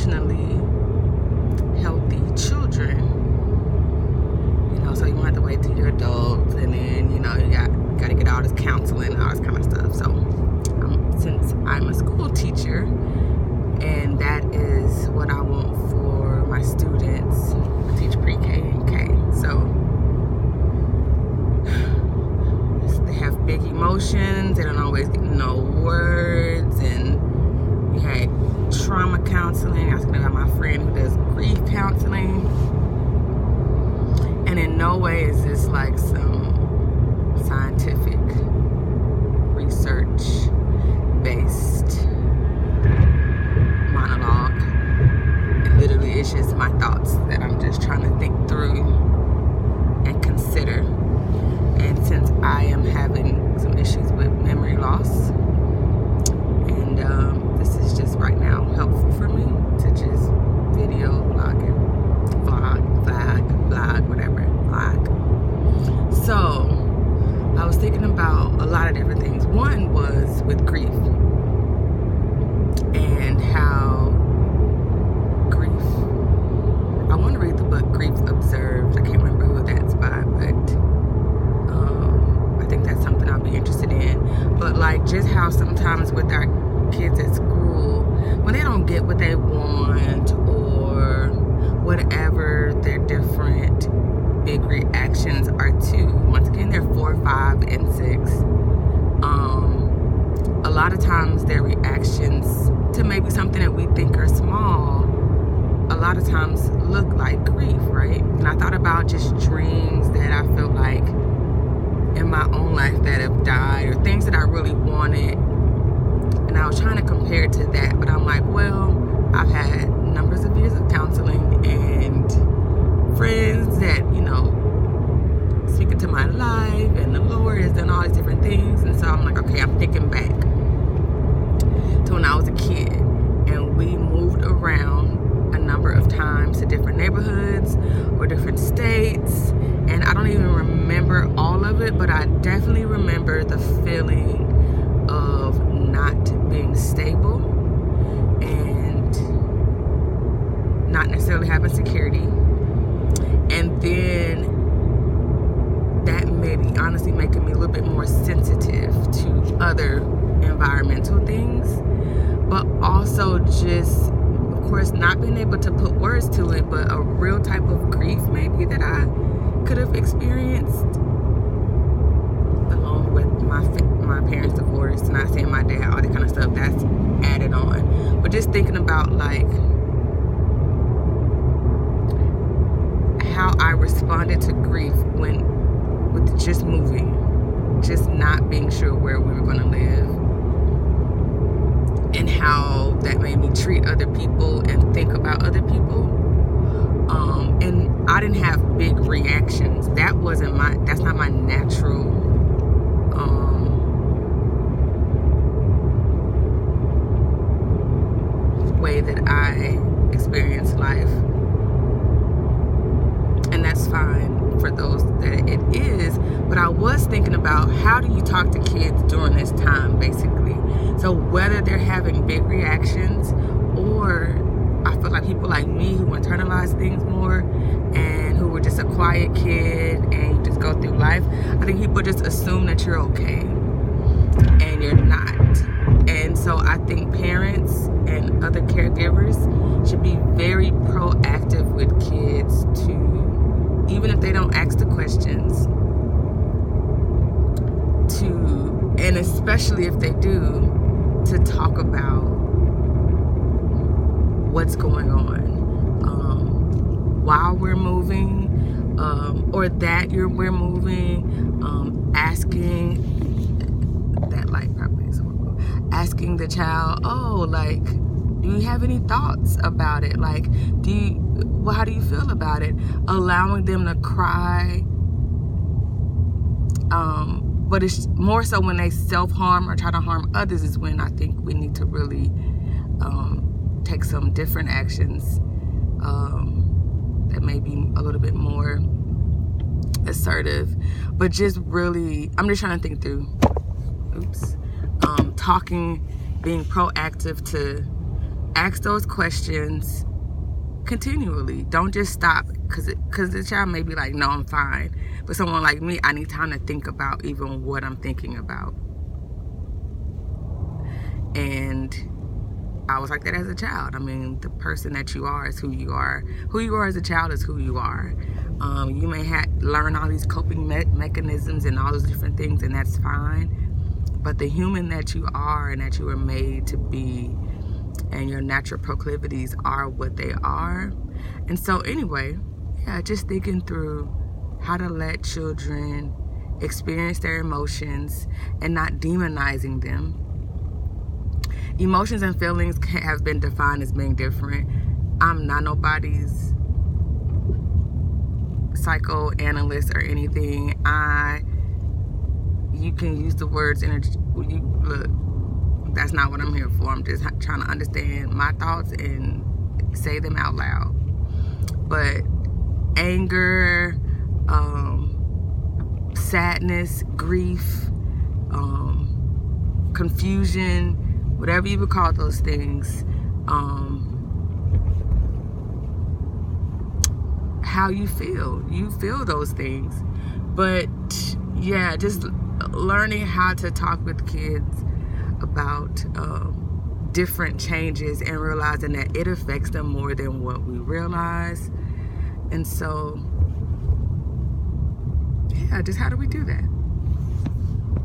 emotionally healthy children. You know, so you won't have to wait till you're adults, and then, you know, you got to get all this counseling and all this kind of stuff. So since I'm a school teacher, and that is what I want for my students, I teach pre-K and K. So they have big emotions, they don't always know words, and we had trauma counseling. I was talking about my friend who does grief counseling, and in no way is this like some scientific research based monologue. It literally is just my thoughts that I'm just trying to think through and consider. And since I am having some issues with memory loss, and this is just right now helpful for me to just video vlog, whatever, So I was thinking about a lot of different things. One was with grief, and how grief, I want to read the book Grief Observed. I can't remember who that's by, but I think that's something I'll be interested in. But like just how sometimes with our kids at school, when they don't get what they want or whatever their different big reactions are to, once again, they're 4, 5, and 6. A lot of times their reactions to maybe something that we think are small, a lot of times look like grief, right? And I thought about just dreams that I feel like in my own life that have died, or things that I really wanted, and I was trying to compare it to that, but I'm like, well, I've had numbers of years of counseling and friends that, you know, speak into my life, and the Lord has done all these different things. And so I'm like, okay, I'm thinking back to when I was a kid, and we moved around a number of times to different neighborhoods or different states, and I don't even remember all of it, but I definitely remember the feeling of not being stable and not necessarily having security. And then that may be honestly making me a little bit more sensitive to other environmental things, but also just, of course, not being able to put words to it, but a real type of grief maybe that I could have experienced along with my parents' divorce, not saying my dad, all that kind of stuff, that's added on. But just thinking about like how I responded to grief with just moving, just not being sure where we were going to live, and how that made me treat other people and think about other people. And I didn't have big reactions. That's not my natural way that I experience life. And that's fine for those that it is. But I was thinking about, how do you talk to kids during this time, basically? So whether they're having big reactions, or I feel like people like me who internalize things more and who were just a quiet kid and you just go through life, I think people just assume that you're okay and you're not. And so I think parents and other caregivers should be very proactive with kids, to, even if they don't ask the questions, to, and especially if they do, to talk about what's going on while we're moving, or that we're moving, asking, that light probably is horrible, asking the child, oh, like, do you have any thoughts about it? Like, how do you feel about it? Allowing them to cry. But it's more so when they self-harm or try to harm others is when I think we need to really take some different actions that may be a little bit more assertive. But just really, I'm just trying to think through, talking, being proactive to ask those questions continually. Don't just stop because the child may be like, no, I'm fine. But someone like me, I need time to think about even what I'm thinking about. And I was like that as a child. I mean, the person that you are is who you are. Who you are as a child is who you are. You may learn all these coping mechanisms and all those different things, and that's fine. But the human that you are and that you were made to be, and your natural proclivities are what they are. And so anyway, yeah, just thinking through how to let children experience their emotions and not demonizing them. Emotions and feelings have been defined as being different. I'm not nobody's psychoanalyst or anything. You can use the words look, that's not what I'm here for. I'm just trying to understand my thoughts and say them out loud. But anger, sadness, grief, confusion, whatever you would call those things, how you feel those things. But yeah, just learning how to talk with kids about different changes and realizing that it affects them more than what we realize. And so yeah, just how do we do that?